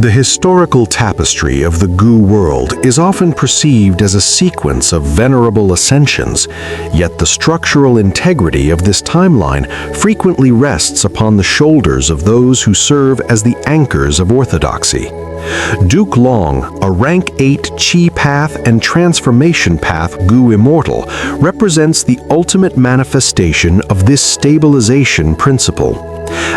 The historical tapestry of the Gu world is often perceived as a sequence of venerable ascensions, yet the structural integrity of this timeline frequently rests upon the shoulders of those who serve as the anchors of orthodoxy. Duke Long, a rank 8 Chi path and transformation path Gu Immortal, represents the ultimate manifestation of this stabilization principle.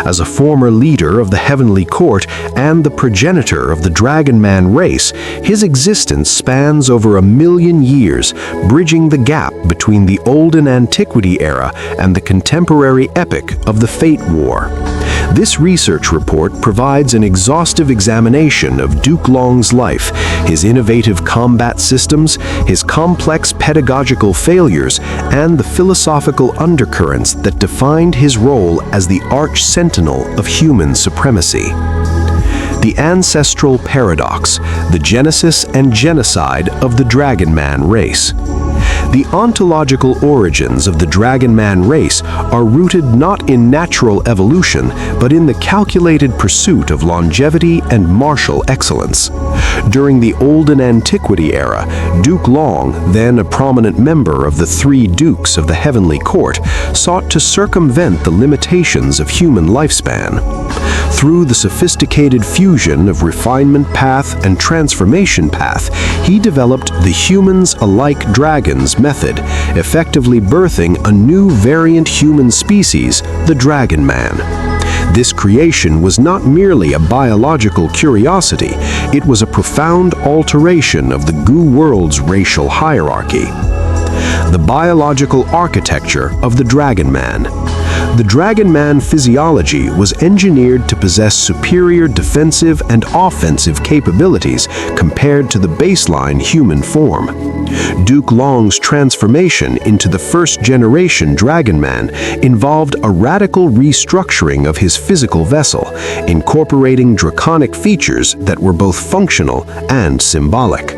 As a former leader of the Heavenly Court and the progenitor of the Dragonman race, his existence spans over 1,000,000 years, bridging the gap between the Olden Antiquity era and the contemporary epic of the Fate War. This research report provides an exhaustive examination of Duke Long's life, his innovative combat systems, his complex pedagogical failures, and the philosophical undercurrents that defined his role as the Arch-Sentinel of human supremacy. The ancestral paradox, the genesis and genocide of the Dragonman race. The ontological origins of the Dragonman race are rooted not in natural evolution, but in the calculated pursuit of longevity and martial excellence. During the Olden Antiquity era, Duke Long, then a prominent member of the 3 Dukes of the Heavenly Court, sought to circumvent the limitations of human lifespan. Through the sophisticated fusion of refinement path and transformation path, he developed the humans-alike dragons method, effectively birthing a new variant human species, the Dragonman. This creation was not merely a biological curiosity, it was a profound alteration of the Gu world's racial hierarchy. The biological architecture of the Dragonman. The Dragonman physiology was engineered to possess superior defensive and offensive capabilities compared to the baseline human form. Duke Long's transformation into the first-generation Dragonman involved a radical restructuring of his physical vessel, incorporating draconic features that were both functional and symbolic.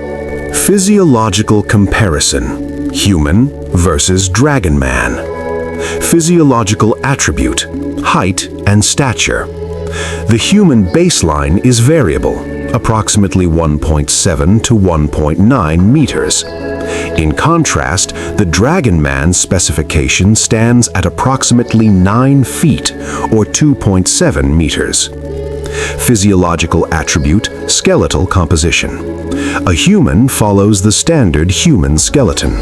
Physiological comparison: human versus Dragonman. Physiological attribute: height and stature. The human baseline is variable, approximately 1.7 to 1.9 meters. In contrast, the Dragonman's specification stands at approximately 9 feet, or 2.7 meters. Physiological attribute: skeletal composition. A human follows the standard human skeleton.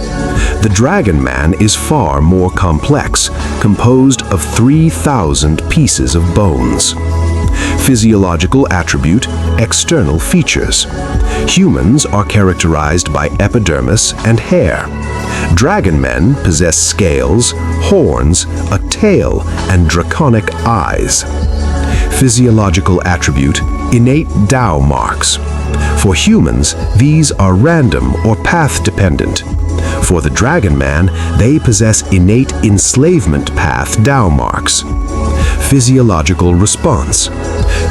The Dragonman is far more complex, composed of 3,000 pieces of bones. Physiological attribute: external features. Humans are characterized by epidermis and hair. Dragonmen possess scales, horns, a tail, and draconic eyes. Physiological attribute: innate Tao marks. For humans, these are random or path-dependent. For the Dragonman, they possess innate enslavement path Tao marks. Physiological response.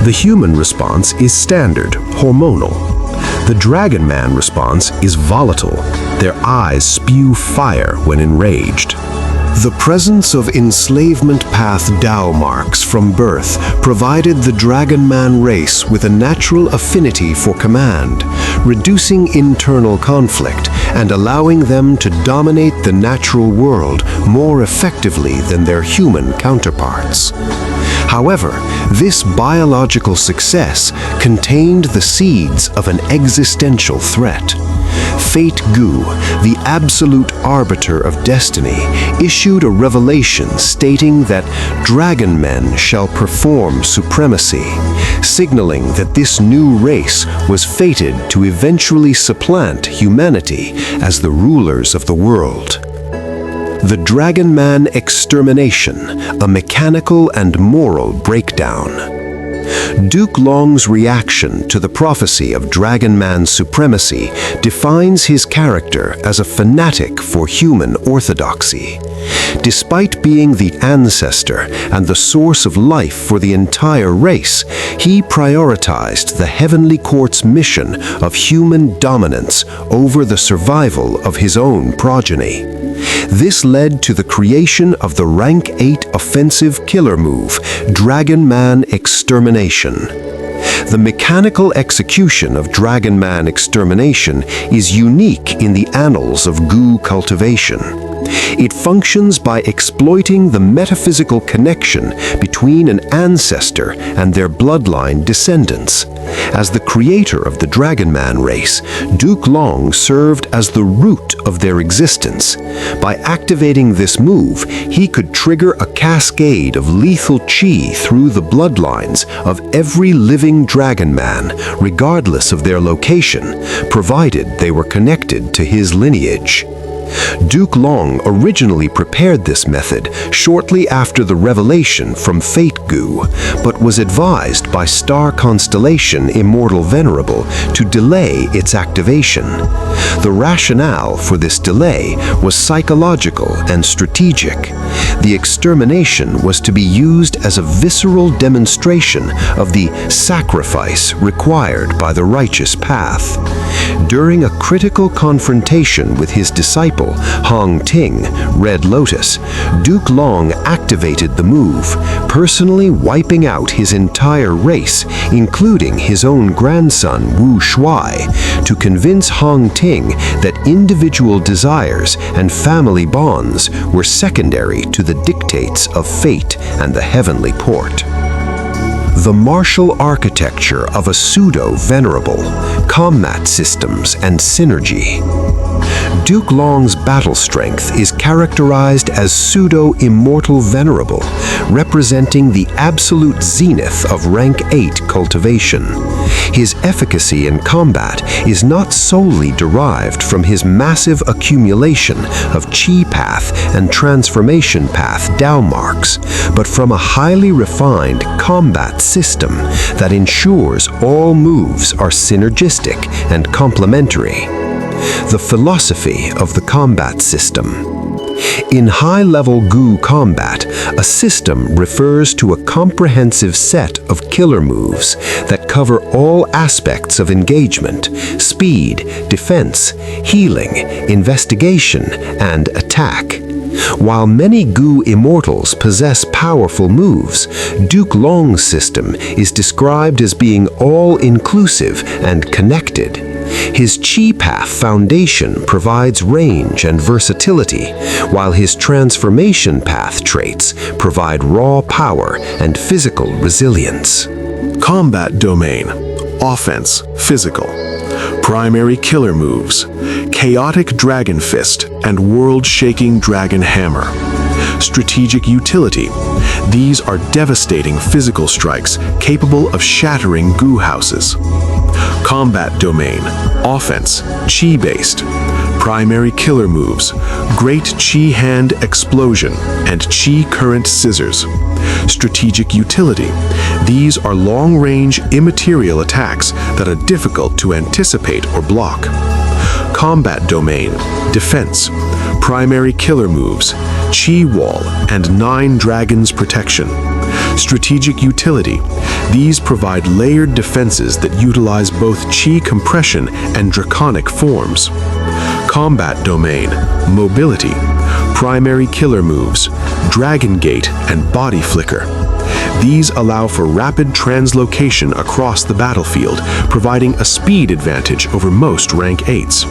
The human response is standard, hormonal. The Dragonman response is volatile. Their eyes spew fire when enraged. The presence of enslavement path Tao marks from birth provided the Dragonman race with a natural affinity for command, reducing internal conflict and allowing them to dominate the natural world more effectively than their human counterparts. However, this biological success contained the seeds of an existential threat. Fate Gu, the absolute arbiter of destiny, issued a revelation stating that Dragonmen shall perform supremacy, signaling that this new race was fated to eventually supplant humanity as the rulers of the world. The Dragonman extermination, a mechanical and moral breakdown. Duke Long's reaction to the prophecy of Dragonman supremacy defines his character as a fanatic for human orthodoxy. Despite being the ancestor and the source of life for the entire race, he prioritized the Heavenly Court's mission of human dominance over the survival of his own progeny. This led to the creation of the rank 8 offensive killer move, Dragonman Extermination. The mechanical execution of Dragonman extermination is unique in the annals of Gu cultivation. It functions by exploiting the metaphysical connection between an ancestor and their bloodline descendants. As the creator of the Dragonman race, Duke Long served as the root of their existence. By activating this move, he could trigger a cascade of lethal chi through the bloodlines of every living Dragonman, regardless of their location, provided they were connected to his lineage. Duke Long originally prepared this method shortly after the revelation from Fate Gu, but was advised by star constellation Immortal Venerable to delay its activation. The rationale for this delay was psychological and strategic. The extermination was to be used as a visceral demonstration of the sacrifice required by the righteous path. During a critical confrontation with his disciple, Hong Ting, Red Lotus, Duke Long activated the move, personally wiping out his entire race, including his own grandson Wu Shuai, to convince Hong Ting that individual desires and family bonds were secondary to the dictates of fate and the heavenly port. The martial architecture of a pseudo-venerable, combat systems and synergy. Duke Long's battle strength is characterized as pseudo-immortal venerable, representing the absolute zenith of rank 8 cultivation. His efficacy in combat is not solely derived from his massive accumulation of chi path and transformation path Dao marks, but from a highly refined combat system that ensures all moves are synergistic and complementary. The philosophy of the combat system. In high-level Gu combat, a system refers to a comprehensive set of killer moves that cover all aspects of engagement, speed, defense, healing, investigation, and attack. While many Gu Immortals possess powerful moves, Duke Long's system is described as being all-inclusive and connected. His Chi Path foundation provides range and versatility, while his transformation path traits provide raw power and physical resilience. Combat domain. Offense, physical. Primary killer moves. Chaotic Dragon Fist and world-shaking Dragon Hammer. Strategic utility. These are devastating physical strikes capable of shattering Gu houses. Combat domain. Offense, Chi-based. Primary killer moves. Great Chi Hand Explosion and Chi Current Scissors. Strategic utility. These are long-range immaterial attacks that are difficult to anticipate or block. Combat domain. Defense. Primary killer moves. Chi Wall and 9 Dragons Protection. Strategic utility. These provide layered defenses that utilize both Chi compression and draconic forms. Combat domain. Mobility. Primary killer moves. Dragon Gate and Body Flicker. These allow for rapid translocation across the battlefield, providing a speed advantage over most rank 8s.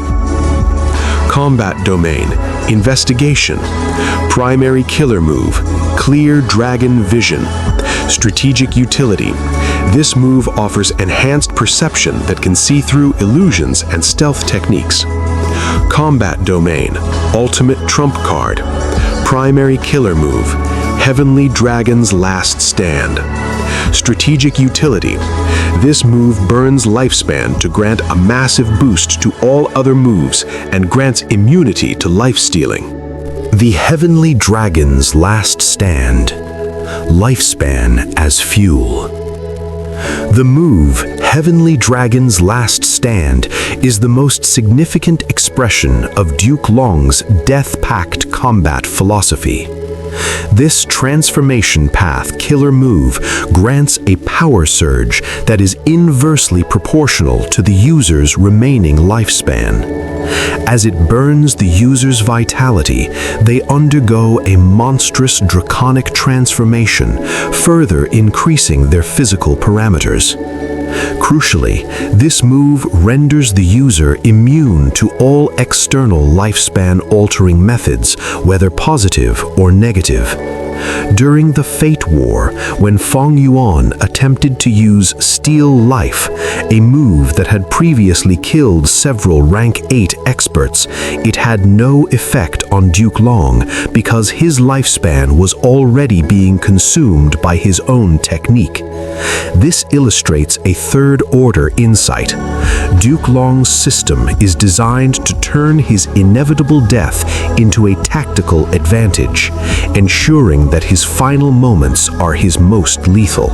Combat domain. Investigation. Primary killer move. Clear Dragon Vision. Strategic utility. This move offers enhanced perception that can see through illusions and stealth techniques. Combat domain. Ultimate trump card. Primary killer move. Heavenly Dragon's Last Stand. Strategic utility. This move burns lifespan to grant a massive boost to all other moves and grants immunity to life-stealing. The Heavenly Dragon's Last Stand. Lifespan as fuel. The move, Heavenly Dragon's Last Stand, is the most significant expression of Duke Long's Death Pact combat philosophy. This transformation path killer move grants a power surge that is inversely proportional to the user's remaining lifespan. As it burns the user's vitality, they undergo a monstrous draconic transformation, further increasing their physical parameters. Crucially, this move renders the user immune to all external lifespan-altering methods, whether positive or negative. During the Fate War, when Feng Yuan attempted to use Steal Life, a move that had previously killed several rank 8 experts, it had no effect on Duke Long because his lifespan was already being consumed by his own technique. This illustrates a third-order insight. Duke Long's system is designed to turn his inevitable death into a tactical advantage, ensuring that his final moments are his most lethal.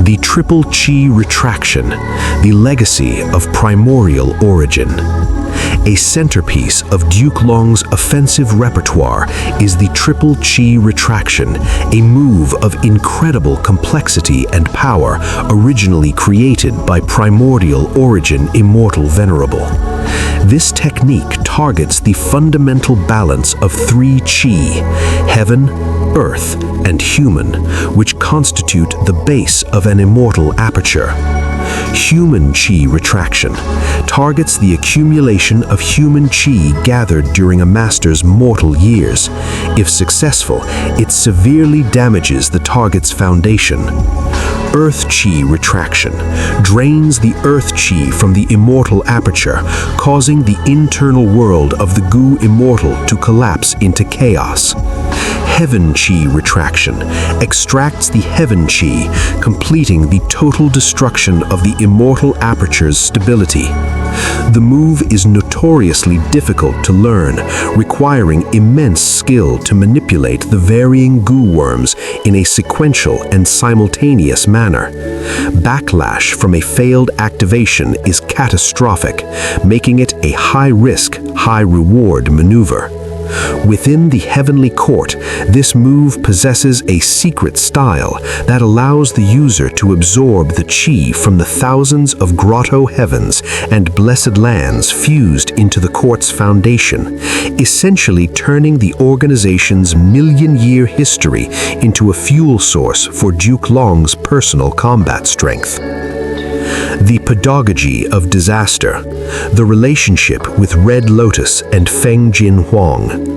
The Triple Chi Retraction, the legacy of primordial origin. A centerpiece of Duke Long's offensive repertoire is the Triple Chi Retraction, a move of incredible complexity and power originally created by primordial origin Immortal Venerable. This technique targets the fundamental balance of 3 Chi, heaven, earth, and human, which constitute the base of an immortal aperture. Human Chi Retraction targets the accumulation of human Chi gathered during a master's mortal years. If successful, it severely damages the target's foundation. Earth Chi Retraction drains the Earth Chi from the immortal aperture, causing the internal world of the Gu Immortal to collapse into chaos. Heaven Chi Retraction extracts the Heaven Chi, completing the total destruction of the immortal aperture's stability. The move is notoriously difficult to learn, requiring immense skill to manipulate the varying Gu worms in a sequential and simultaneous manner. Backlash from a failed activation is catastrophic, making it a high-risk, high-reward maneuver. Within the Heavenly Court, this move possesses a secret style that allows the user to absorb the Chi from the thousands of grotto heavens and blessed lands fused into the court's foundation, essentially turning the organization's million-year history into a fuel source for Duke Long's personal combat strength. The Pedagogy of Disaster, the relationship with Red Lotus and Feng Jin Huang.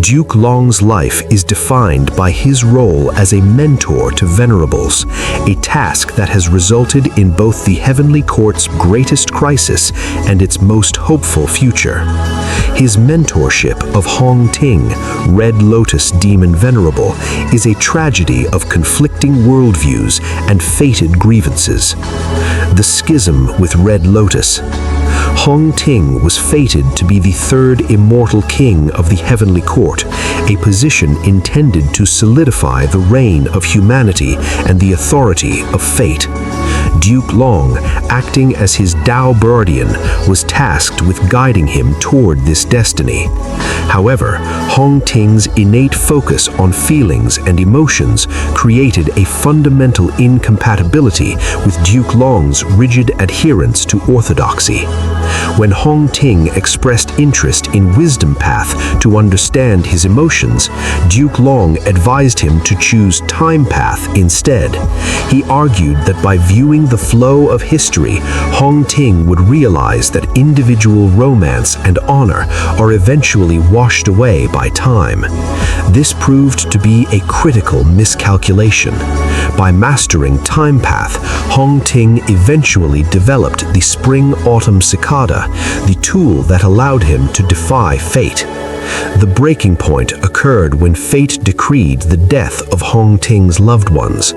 Duke Long's life is defined by his role as a mentor to venerables, a task that has resulted in both the Heavenly Court's greatest crisis and its most hopeful future. His mentorship of Hong Ting, Red Lotus Demon Venerable, is a tragedy of conflicting worldviews and fated grievances. The Schism with Red Lotus. Hong Ting was fated to be the third immortal king of the Heavenly Court, a position intended to solidify the reign of humanity and the authority of fate. Duke Long, acting as his Dao Guardian, was tasked with guiding him toward this destiny. However, Hong Ting's innate focus on feelings and emotions created a fundamental incompatibility with Duke Long's rigid adherence to orthodoxy. When Hong Ting expressed interest in Wisdom Path to understand his emotions, Duke Long advised him to choose Time Path instead. He argued that by viewing the flow of history, Hong Ting would realize that individual romance and honor are eventually washed away by time. This proved to be a critical miscalculation. By mastering Time Path, Hong Ting eventually developed the Spring-Autumn Cicada, the tool that allowed him to defy fate. The breaking point occurred when fate decreed the death of Hong Ting's loved ones.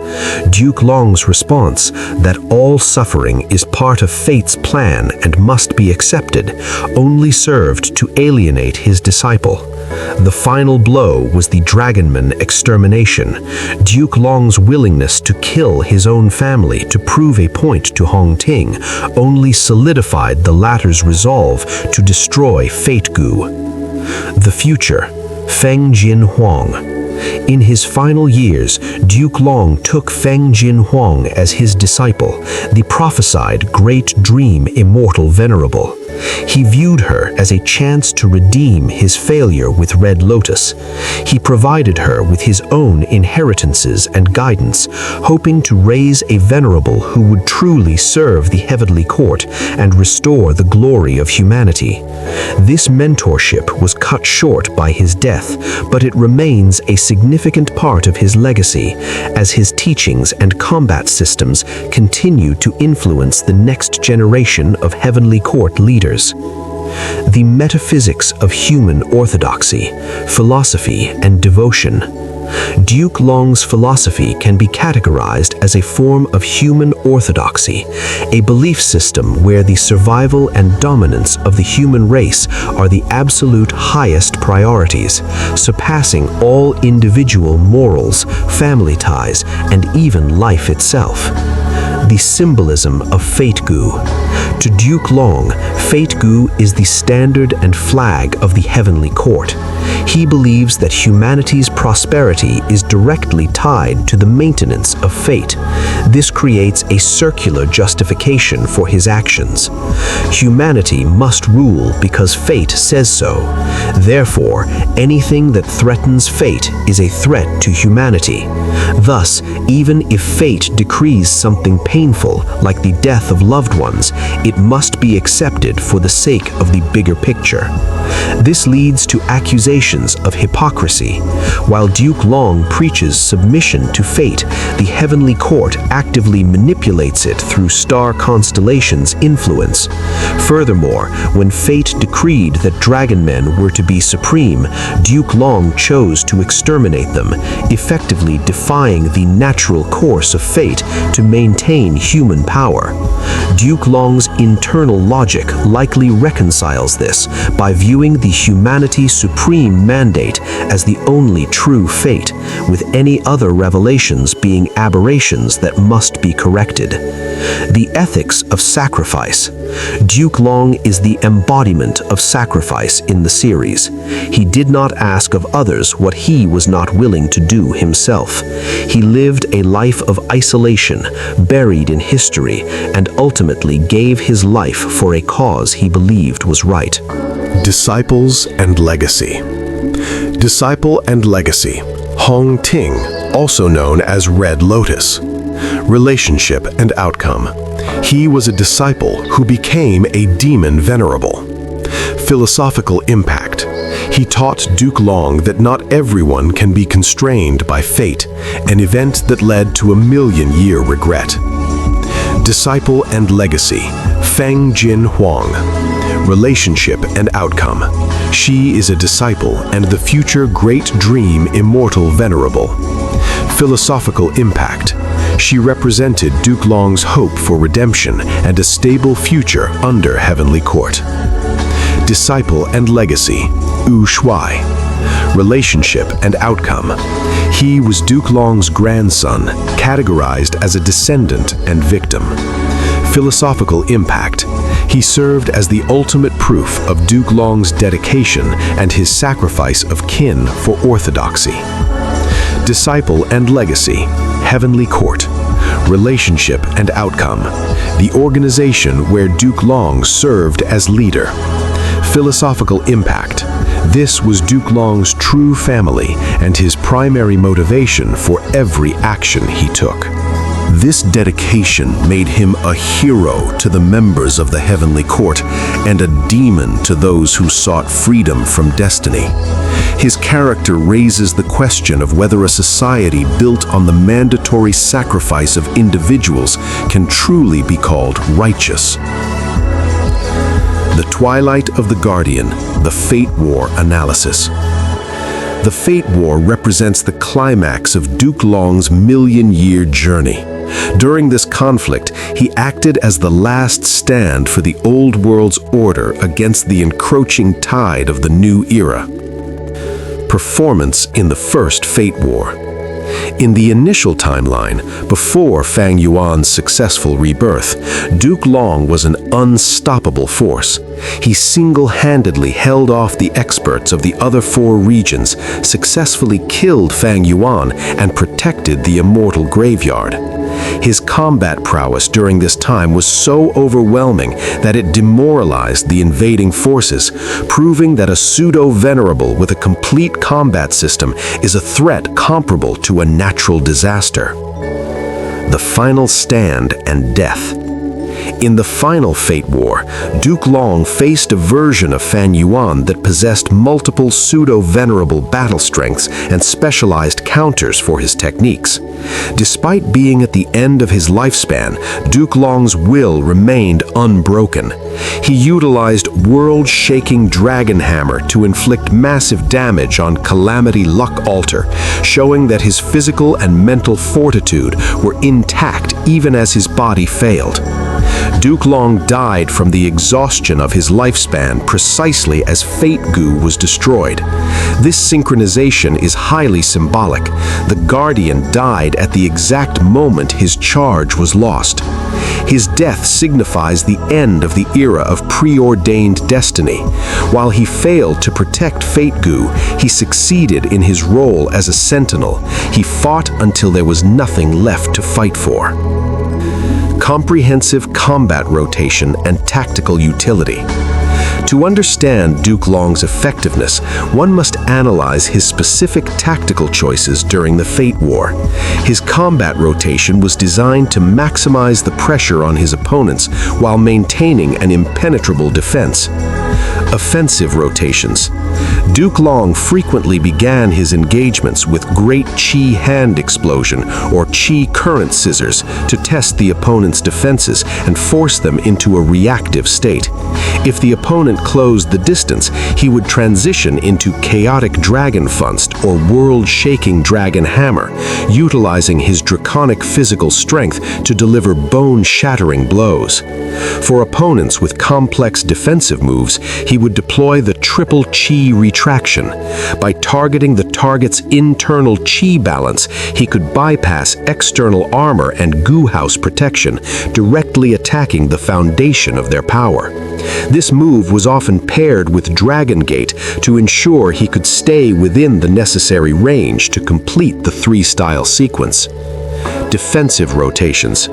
Duke Long's response, that all suffering is part of fate's plan and must be accepted, only served to alienate his disciple. The final blow was the Dragonman extermination. Duke Long's willingness to kill his own family to prove a point to Hong Ting only solidified the latter's resolve to destroy Fate Gu. The future, Feng Jin Huang. In his final years, Duke Long took Feng Jin Huang as his disciple, the prophesied Great Dream Immortal Venerable. He viewed her as a chance to redeem his failure with Red Lotus. He provided her with his own inheritances and guidance, hoping to raise a venerable who would truly serve the heavenly court and restore the glory of humanity. This mentorship was cut short by his death, but it remains a significant part of his legacy, as his teachings and combat systems continue to influence the next generation of heavenly court leaders. The metaphysics of human orthodoxy, philosophy, and devotion. Duke Long's philosophy can be categorized as a form of human orthodoxy, a belief system where the survival and dominance of the human race are the absolute highest priorities, surpassing all individual morals, family ties, and even life itself. The symbolism of Fate Gu. To Duke Long, Fate Gu is the standard and flag of the heavenly court. He believes that humanity's prosperity is directly tied to the maintenance of fate. This creates a circular justification for his actions. Humanity must rule because fate says so. Therefore, anything that threatens fate is a threat to humanity. Thus, even if fate decrees something painful, like the death of loved ones, it must be accepted for the sake of the bigger picture. This leads to accusations of hypocrisy. While Duke Long preaches submission to fate, the heavenly court actively manipulates it through star constellations' influence. Furthermore, when fate decreed that Dragonmen were to be supreme, Duke Long chose to exterminate them, effectively defying the natural course of fate to maintain human power. Duke Long's internal logic likely reconciles this by viewing the humanity supreme mandate as the only true fate, with any other revelations being aberrations that must be corrected. The ethics of sacrifice. Duke Long is the embodiment of sacrifice in the series. He did not ask of others what he was not willing to do himself. He lived a life of isolation, buried in history, and ultimately gave his life for a cause he believed was right. Disciples and legacy. Disciple and legacy. Hong Ting, also known as Red Lotus. Relationship and outcome. He was a disciple who became a demon venerable. Philosophical impact. He taught Duke Long that not everyone can be constrained by fate, an event that led to a million-year regret. Disciple and legacy. Feng Jin Huang. Relationship and outcome. She is a disciple and the future Great Dream Immortal Venerable. Philosophical impact. She represented Duke Long's hope for redemption and a stable future under Heavenly Court. Disciple and legacy. Wu Shuai. Relationship and outcome. He was Duke Long's grandson, categorized as a descendant and victim. Philosophical impact. He served as the ultimate proof of Duke Long's dedication and his sacrifice of kin for orthodoxy. Disciple and legacy. Heavenly Court. Relationship and outcome. The organization where Duke Long served as leader. Philosophical impact. This was Duke Long's true family and his primary motivation for every action he took. This dedication made him a hero to the members of the Heavenly Court and a demon to those who sought freedom from destiny. His character raises the question of whether a society built on the mandatory sacrifice of individuals can truly be called righteous. The Twilight of the Guardian, the Fate War analysis. The Fate War represents the climax of Duke Long's million-year journey. During this conflict, he acted as the last stand for the old world's order against the encroaching tide of the new era. Performance in the First Fate War. In the initial timeline, before Fang Yuan's successful rebirth, Duke Long was an unstoppable force. He single-handedly held off the experts of the other four regions, successfully killed Fang Yuan, and protected the immortal graveyard. His combat prowess during this time was so overwhelming that it demoralized the invading forces, proving that a pseudo-venerable with a complete combat system is a threat comparable to a natural disaster. The final stand and death. In the final Fate War, Duke Long faced a version of Fan Yuan that possessed multiple pseudo-venerable battle strengths and specialized counters for his techniques. Despite being at the end of his lifespan, Duke Long's will remained unbroken. He utilized world-shaking Dragon Hammer to inflict massive damage on Calamity Luck Altar, showing that his physical and mental fortitude were intact even as his body failed. Duke Long died from the exhaustion of his lifespan precisely as Fate Gu was destroyed. This synchronization is highly symbolic. The Guardian died at the exact moment his charge was lost. His death signifies the end of the era of preordained destiny. While he failed to protect Fate Gu, he succeeded in his role as a sentinel. He fought until there was nothing left to fight for. Comprehensive combat rotation and tactical utility. To understand Duke Long's effectiveness, one must analyze his specific tactical choices during the Fate War. His combat rotation was designed to maximize the pressure on his opponents while maintaining an impenetrable defense. Offensive rotations. Duke Long frequently began his engagements with Great Chi Hand Explosion or Chi Current Scissors to test the opponent's defenses and force them into a reactive state. If the opponent closed the distance, he would transition into Chaotic Dragon Funst or World-Shaking Dragon Hammer, utilizing his draconic physical strength to deliver bone-shattering blows. For opponents with complex defensive moves, he would deploy the Triple Chi Retraction. By targeting the target's internal Chi balance, he could bypass external armor and Gu House protection, directly attacking the foundation of their power. This move was often paired with Dragon Gate to ensure he could stay within the necessary range to complete the three-style sequence. Defensive rotations.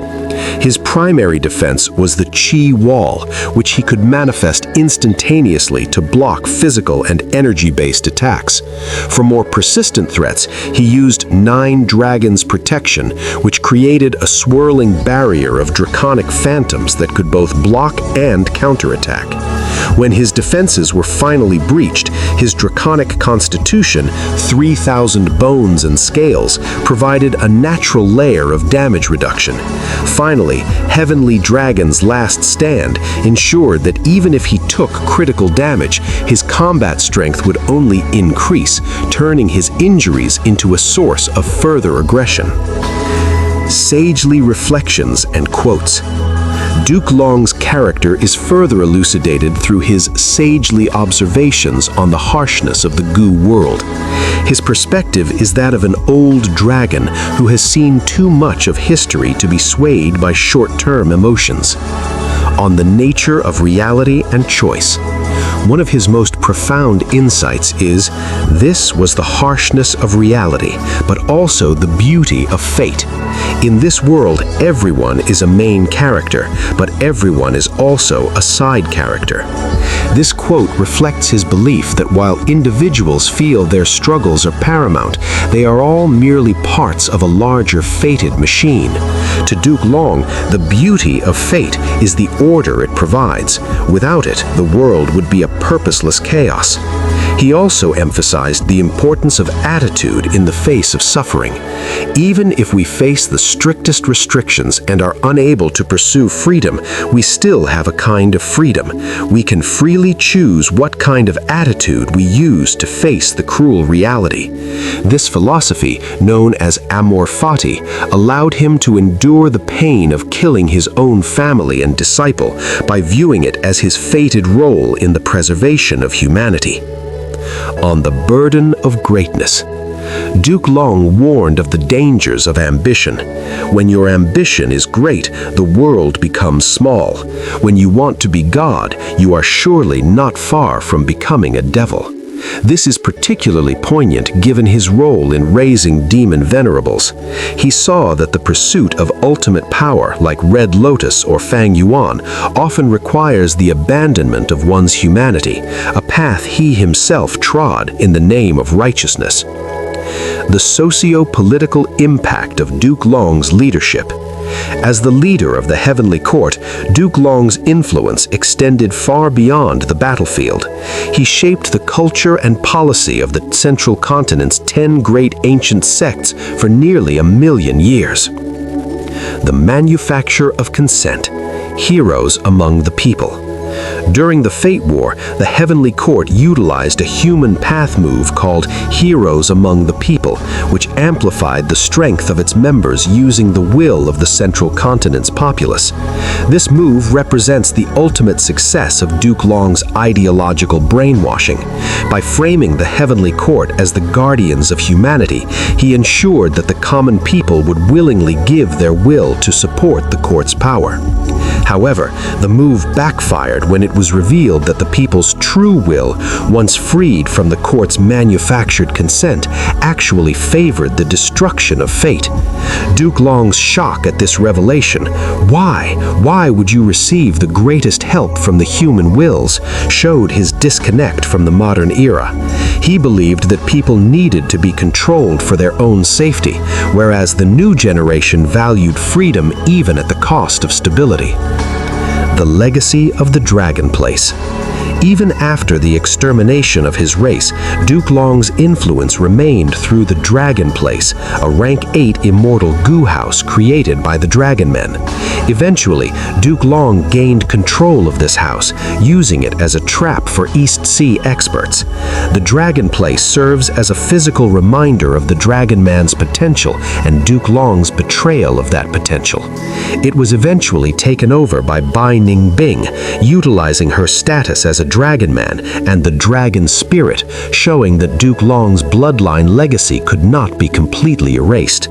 His primary defense was the Chi Wall, which he could manifest instantaneously to block physical and energy-based attacks. For more persistent threats, he used Nine Dragons Protection, which created a swirling barrier of draconic phantoms that could both block and counterattack. When his defenses were finally breached, his draconic constitution, 3,000 bones and scales, provided a natural layer of damage reduction. Finally, Heavenly Dragon's last stand ensured that even if he took critical damage, his combat strength would only increase, turning his injuries into a source of further aggression. Sagely reflections and quotes. Duke Long's character is further elucidated through his sagely observations on the harshness of the Gu world. His perspective is that of an old dragon who has seen too much of history to be swayed by short-term emotions. On the nature of reality and choice. One of his most profound insights is, this was the harshness of reality, but also the beauty of fate. In this world, everyone is a main character, but everyone is also a side character. This quote reflects his belief that while individuals feel their struggles are paramount, they are all merely parts of a larger fated machine. To Duke Long, the beauty of fate is the order it provides. Without it, the world would be a purposeless chaos. He also emphasized the importance of attitude in the face of suffering. Even if we face the strictest restrictions and are unable to pursue freedom, we still have a kind of freedom. We can freely choose what kind of attitude we use to face the cruel reality. This philosophy, known as amor fati, allowed him to endure the pain of killing his own family and disciple by viewing it as his fated role in the preservation of humanity. On the burden of greatness. Duke Long warned of the dangers of ambition. When your ambition is great, the world becomes small. When you want to be God, you are surely not far from becoming a devil. This is particularly poignant given his role in raising demon venerables. He saw that the pursuit of ultimate power, like Red Lotus or Fang Yuan, often requires the abandonment of one's humanity, a path he himself trod in the name of righteousness. The socio-political impact of Duke Long's leadership. As the leader of the Heavenly Court, Duke Long's influence extended far beyond the battlefield. He shaped the culture and policy of the Central Continent's 10 great ancient sects for nearly 1,000,000 years. The manufacture of consent, heroes among the people. During the Fate War, the Heavenly Court utilized a human path move called Heroes Among the People, which amplified the strength of its members using the will of the Central Continent's populace. This move represents the ultimate success of Duke Long's ideological brainwashing. By framing the Heavenly Court as the guardians of humanity, he ensured that the common people would willingly give their will to support the court's power. However, the move backfired when it was revealed that the people's true will, once freed from the court's manufactured consent, actually favored the destruction of fate. Duke Long's shock at this revelation, why would you receive the greatest help from the human wills, showed his disconnect from the modern era. He believed that people needed to be controlled for their own safety, whereas the new generation valued freedom even at the cost of stability. The legacy of the Dragon Place. Even after the extermination of his race, Duke Long's influence remained through the Dragon Place, a rank 8 immortal Gu house created by the Dragonmen. Eventually, Duke Long gained control of this house, using it as a trap for East Sea experts. The Dragon Place serves as a physical reminder of the Dragonman's potential and Duke Long's betrayal of that potential. It was eventually taken over by Bai Ningbing, utilizing her status as a Dragonman and the Dragon Spirit, showing that Duke Long's bloodline legacy could not be completely erased.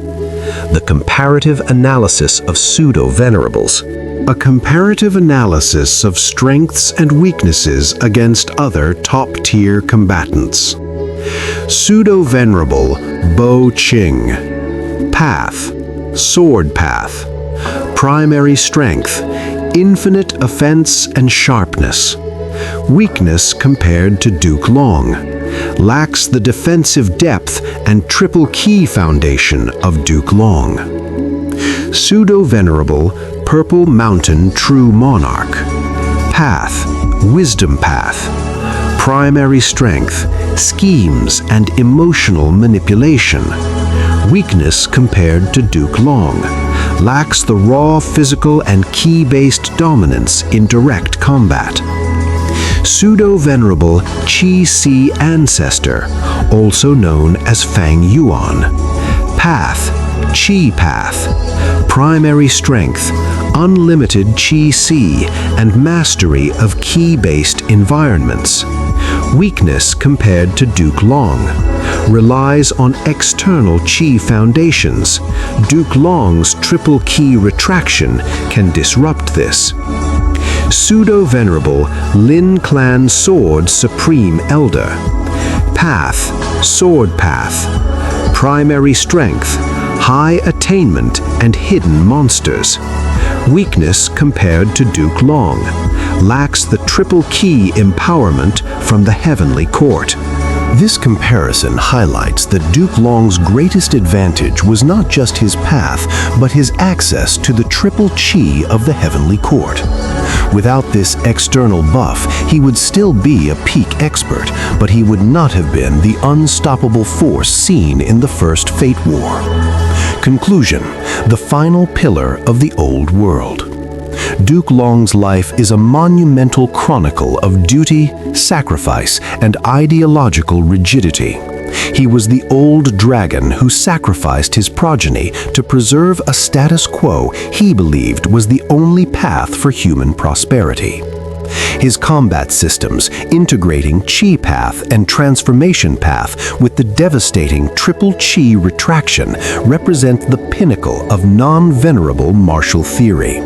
The comparative analysis of pseudo-venerables. A comparative analysis of strengths and weaknesses against other top-tier combatants. Pseudo-venerable Bo Qing. Path. Sword path. Primary strength. Infinite offense and sharpness. Weakness compared to Duke Long. Lacks the defensive depth and triple key foundation of Duke Long. Pseudo-venerable Purple Mountain True Monarch. Path. Wisdom path. Primary strength. Schemes and emotional manipulation. Weakness compared to Duke Long. Lacks the raw physical and key-based dominance in direct combat. Pseudo-venerable Qi-Si Ancestor, also known as Fang Yuan. Path, Qi Path. Primary strength, unlimited Qi-Si and mastery of key-based environments. Weakness compared to Duke Long. Relies on external Qi foundations. Duke Long's triple key retraction can disrupt this. Pseudo-venerable Lin Clan Sword Supreme Elder. Path, Sword Path. Primary strength, high attainment and hidden monsters. Weakness compared to Duke Long. Lacks the triple key empowerment from the Heavenly Court. This comparison highlights that Duke Long's greatest advantage was not just his path, but his access to the triple Qi of the Heavenly Court. Without this external buff, he would still be a peak expert, but he would not have been the unstoppable force seen in the first Fate War. Conclusion: the final pillar of the Old World. Duke Long's life is a monumental chronicle of duty, sacrifice, and ideological rigidity. He was the old dragon who sacrificed his progeny to preserve a status quo he believed was the only path for human prosperity. His combat systems, integrating Qi Path and Transformation Path with the devastating Triple Qi Retraction, represent the pinnacle of non-venerable martial theory.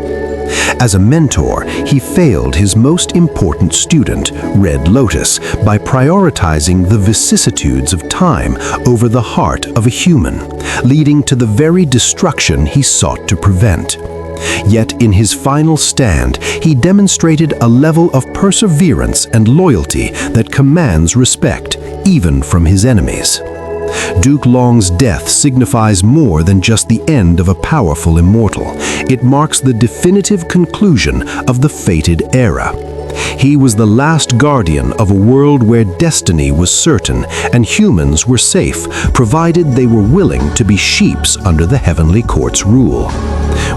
As a mentor, he failed his most important student, Red Lotus, by prioritizing the vicissitudes of time over the heart of a human, leading to the very destruction he sought to prevent. Yet in his final stand, he demonstrated a level of perseverance and loyalty that commands respect, even from his enemies. Duke Long's death signifies more than just the end of a powerful immortal. It marks the definitive conclusion of the fated era. He was the last guardian of a world where destiny was certain and humans were safe, provided they were willing to be sheeps under the heavenly court's rule.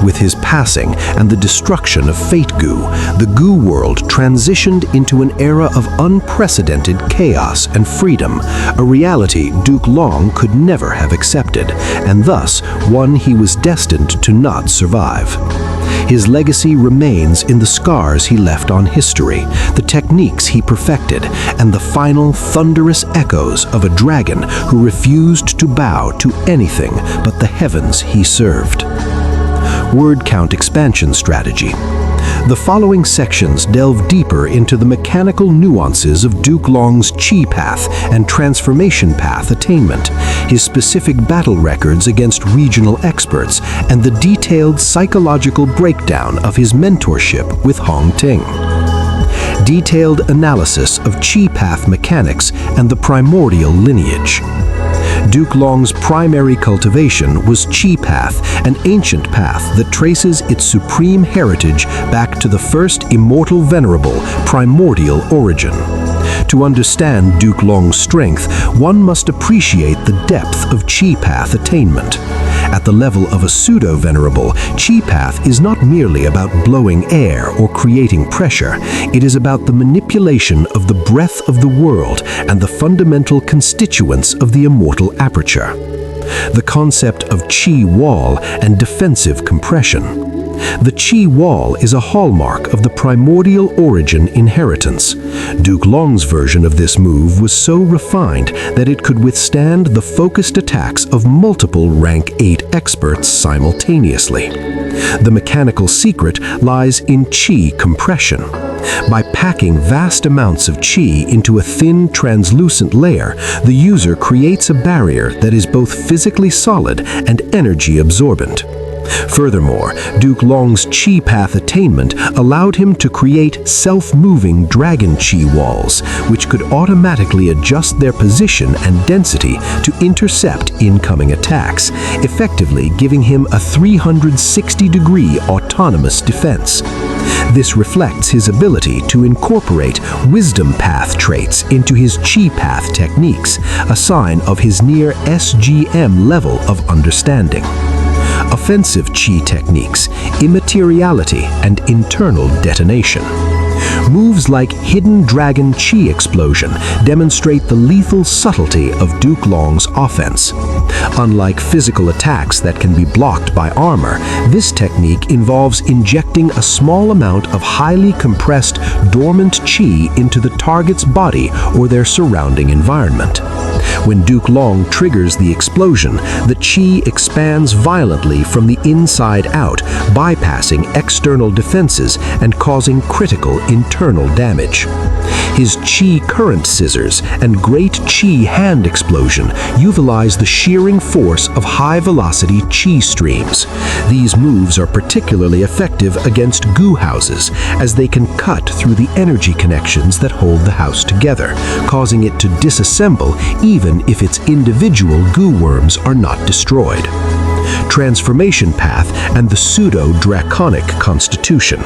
With his passing and the destruction of Fate Gu, the Gu world transitioned into an era of unprecedented chaos and freedom, a reality Duke Long could never have accepted, and thus one he was destined to not survive. His legacy remains in the scars he left on history, the techniques he perfected, and the final thunderous echoes of a dragon who refused to bow to anything but the heavens he served. Word count expansion strategy. The following sections delve deeper into the mechanical nuances of Duke Long's Chi path and transformation path attainment, his specific battle records against regional experts, and the detailed psychological breakdown of his mentorship with Hong Ting. Detailed analysis of Chi path mechanics and the primordial lineage. Duke Long's primary cultivation was Chi path, an ancient path that traces its supreme heritage back to the first immortal venerable, primordial origin. To understand Duke Long's strength, one must appreciate the depth of Chi path attainment. At the level of a pseudo-venerable, Chi path is not merely about blowing air or creating pressure. It is about the manipulation of the breath of the world and the fundamental constituents of the immortal aperture. The concept of Chi wall and defensive compression. The Chi wall is a hallmark of the primordial origin inheritance. Duke Long's version of this move was so refined that it could withstand the focused attacks of multiple rank 8 experts simultaneously. The mechanical secret lies in Chi compression. By packing vast amounts of Chi into a thin, translucent layer, the user creates a barrier that is both physically solid and energy absorbent. Furthermore, Duke Long's Chi path attainment allowed him to create self-moving dragon Chi walls, which could automatically adjust their position and density to intercept incoming attacks, effectively giving him a 360-degree autonomous defense. This reflects his ability to incorporate wisdom path traits into his Chi path techniques, a sign of his near SGM level of understanding. Offensive Chi techniques, immateriality, and internal detonation. Moves like Hidden Dragon Chi Explosion demonstrate the lethal subtlety of Duke Long's offense. Unlike physical attacks that can be blocked by armor, this technique involves injecting a small amount of highly compressed, dormant Chi into the target's body or their surrounding environment. When Duke Long triggers the explosion, the Chi expands violently from the inside out, bypassing external defenses and causing critical internal damage. His Chi current scissors and Great Chi hand explosion utilize the shearing force of high-velocity Chi streams. These moves are particularly effective against Gu houses, as they can cut through the energy connections that hold the house together, causing it to disassemble even if its individual Gu worms are not destroyed. Transformation path and the pseudo-draconic constitution.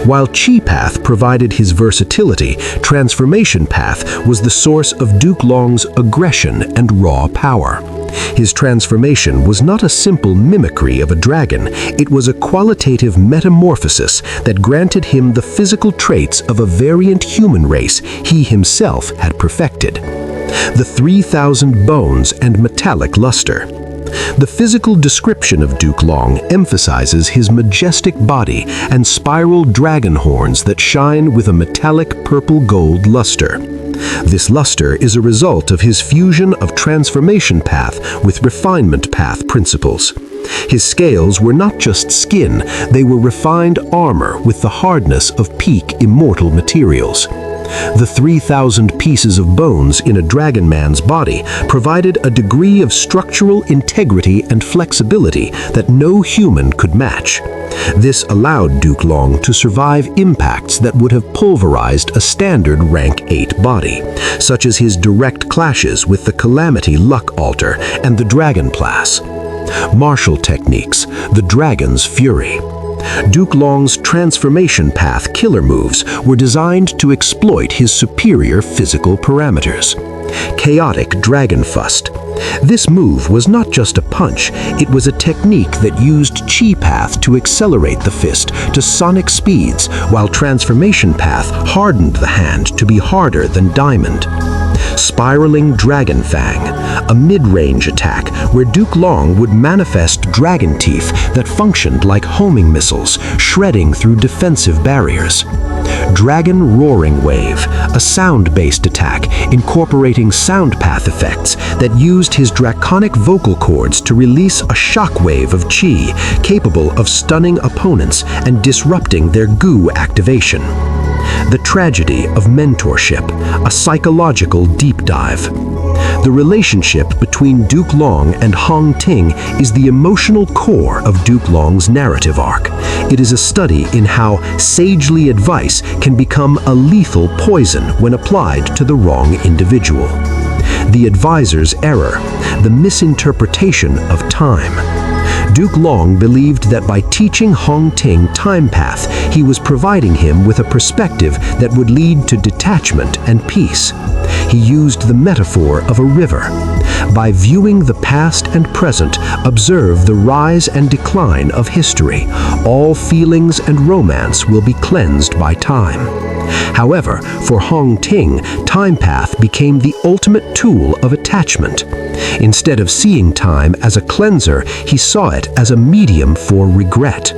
While Chi path provided his versatility, transformation path was the source of Duke Long's aggression and raw power. His transformation was not a simple mimicry of a dragon, it was a qualitative metamorphosis that granted him the physical traits of a variant human race he himself had perfected. The 3,000 bones and metallic luster. The physical description of Duke Long emphasizes his majestic body and spiral dragon horns that shine with a metallic purple-gold luster. This luster is a result of his fusion of transformation path with refinement path principles. His scales were not just skin, they were refined armor with the hardness of peak immortal materials. The 3,000 pieces of bones in a Dragonman's body provided a degree of structural integrity and flexibility that no human could match. This allowed Duke Long to survive impacts that would have pulverized a standard rank 8 body, such as his direct clashes with the Calamity Luck Altar and the Dragon Pass. Martial techniques, the Dragon's Fury. Duke Long's transformation path killer moves were designed to exploit his superior physical parameters. Chaotic Dragon Fust. This move was not just a punch, it was a technique that used Chi Path to accelerate the fist to sonic speeds, while Transformation Path hardened the hand to be harder than diamond. Spiraling Dragon Fang, a mid-range attack where Duke Long would manifest dragon teeth that functioned like homing missiles, shredding through defensive barriers. Dragon Roaring Wave, a sound-based attack incorporating sound path effects that used his draconic vocal cords to release a shockwave of chi capable of stunning opponents and disrupting their Gu activation. The Tragedy of Mentorship, a psychological deep dive. The relationship between Duke Long and Hong Ting is the emotional core of Duke Long's narrative arc. It is a study in how sagely advice can become a lethal poison when applied to the wrong individual. The advisor's error, the misinterpretation of time. Duke Long believed that by teaching Hong Ting Time Path, he was providing him with a perspective that would lead to detachment and peace. He used the metaphor of a river. By viewing the past and present, observe the rise and decline of history. All feelings and romance will be cleansed by time. However, for Hong Ting, Time Path became the ultimate tool of attachment. Instead of seeing time as a cleanser, he saw it as a medium for regret.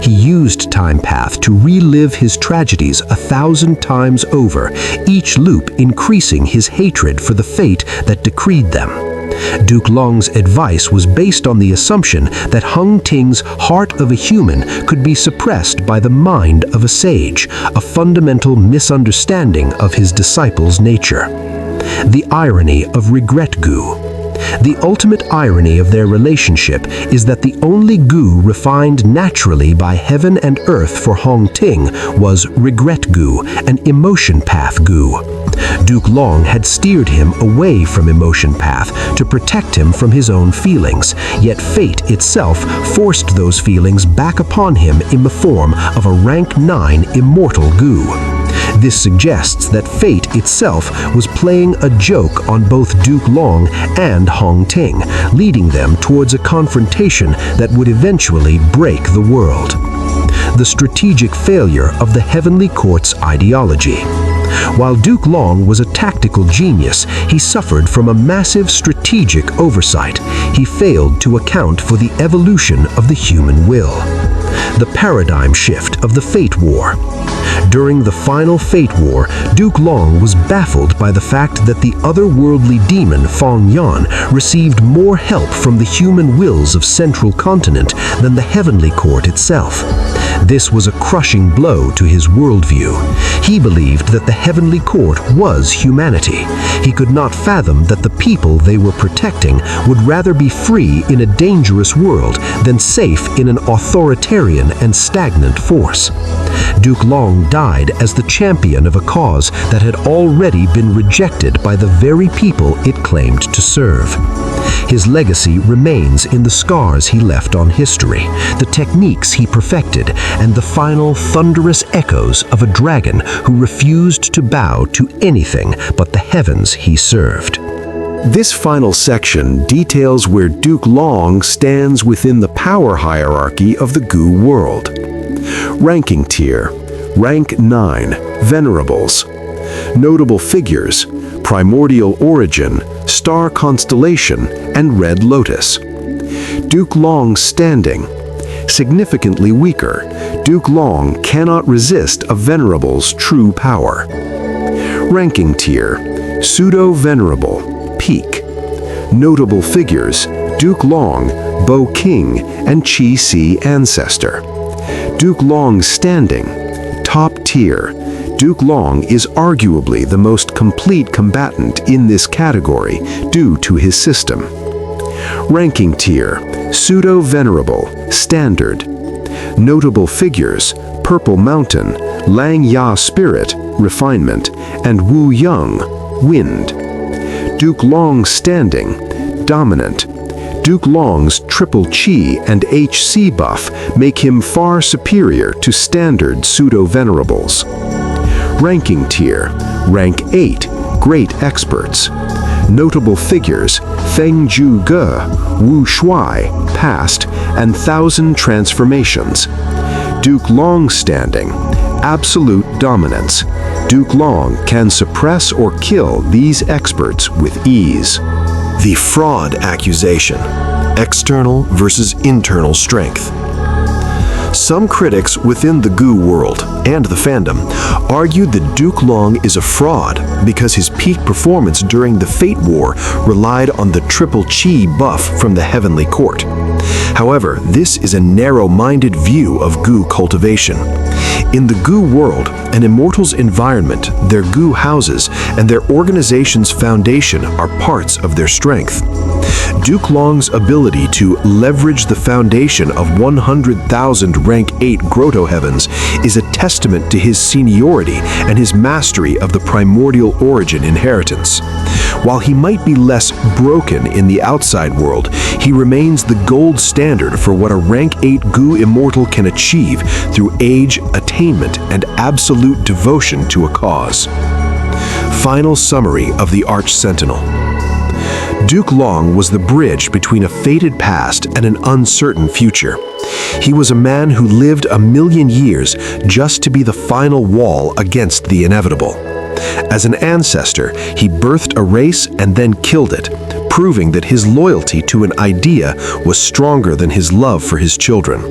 He used Time Path to relive his tragedies 1,000 times over, each loop increasing his hatred for the fate that decreed them. Duke Long's advice was based on the assumption that Hong Ting's heart of a human could be suppressed by the mind of a sage, a fundamental misunderstanding of his disciple's nature. The irony of Regret Gu. The ultimate irony of their relationship is that the only Gu refined naturally by heaven and earth for Hong Ting was Regret Gu, an emotion path Gu. Duke Long had steered him away from emotion path to protect him from his own feelings, yet fate itself forced those feelings back upon him in the form of a rank 9 immortal Gu. This suggests that fate itself was playing a joke on both Duke Long and Hong Ting, leading them towards a confrontation that would eventually break the world. The strategic failure of the Heavenly Court's ideology. While Duke Long was a tactical genius, he suffered from a massive strategic oversight. He failed to account for the evolution of the human will. The paradigm shift of the Fate War. During the final Fate War, Duke Long was baffled by the fact that the otherworldly demon Fong Yan received more help from the human wills of Central Continent than the Heavenly Court itself. This was a crushing blow to his worldview. He believed that the Heavenly Court was humanity. He could not fathom that the people they were protecting would rather be free in a dangerous world than safe in an authoritarian and stagnant force. Duke Long died as the champion of a cause that had already been rejected by the very people it claimed to serve. His legacy remains in the scars he left on history, the techniques he perfected, and the final thunderous echoes of a dragon who refused to bow to anything but the heavens he served. This final section details where Duke Long stands within the power hierarchy of the Gu world. Ranking tier, rank 9, venerables. Notable figures, primordial origin, star constellation, and Red Lotus. Duke Long's standing, significantly weaker. Duke Long cannot resist a venerable's true power. Ranking tier, pseudo-venerable, peak. Notable figures, Duke Long, Bo King, and Chi Si Ancestor. Duke Long's standing. Top tier. Duke Long is arguably the most complete combatant in this category due to his system. Ranking tier. Pseudo-venerable, standard. Notable figures: Purple Mountain, Lang Ya Spirit, refinement, and Wu Yang, wind. Duke Long's standing, dominant. Duke Long's triple Chi and HC buff make him far superior to standard pseudo-venerables. Ranking tier, rank 8, great experts. Notable figures: Feng Ju Ge, Wu Shuai, past, and Thousand Transformations. Duke Long standing, absolute dominance. Duke Long can suppress or kill these experts with ease. The fraud accusation. External versus internal strength. Some critics within the Gu world and the fandom argued that Duke Long is a fraud because his peak performance during the Fate War relied on the triple Chi buff from the Heavenly Court. However, this is a narrow-minded view of Gu cultivation. In the Gu world, an immortal's environment, their Gu houses, and their organization's foundation are parts of their strength. Duke Long's ability to leverage the foundation of 100,000 rank 8 Grotto Heavens is a testament to his seniority and his mastery of the primordial origin inheritance. While he might be less broken in the outside world, he remains the gold standard for what a rank 8 Gu Immortal can achieve through age, attainment, and absolute devotion to a cause. Final summary of the Arch-Sentinel. Duke Long was the bridge between a fated past and an uncertain future. He was a man who lived 1,000,000 years just to be the final wall against the inevitable. As an ancestor, he birthed a race and then killed it, proving that his loyalty to an idea was stronger than his love for his children.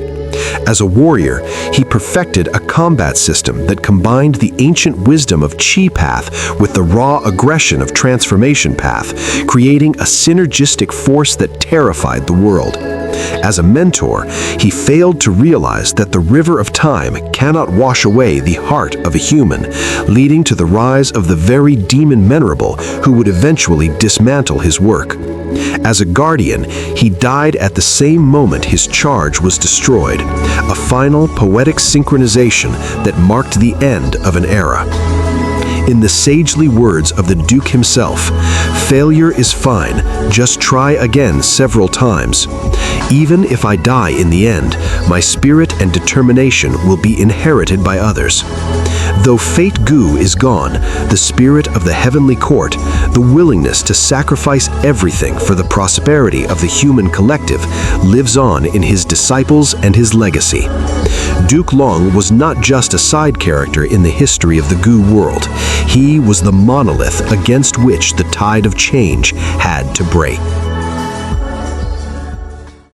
As a warrior, he perfected a combat system that combined the ancient wisdom of Chi Path with the raw aggression of Transformation Path, creating a synergistic force that terrified the world. As a mentor, he failed to realize that the river of time cannot wash away the heart of a human, leading to the rise of the very Demon Venerable who would eventually dismantle his work. As a guardian, he died at the same moment his charge was destroyed, a final poetic synchronization that marked the end of an era. In the sagely words of the Duke himself, "Failure is fine, just try again several times. Even if I die in the end, my spirit and determination will be inherited by others." Though Fate Gu is gone, the spirit of the Heavenly Court, the willingness to sacrifice everything for the prosperity of the human collective, lives on in his disciples and his legacy. Duke Long was not just a side character in the history of the Gu world. He was the monolith against which the tide of change had to break.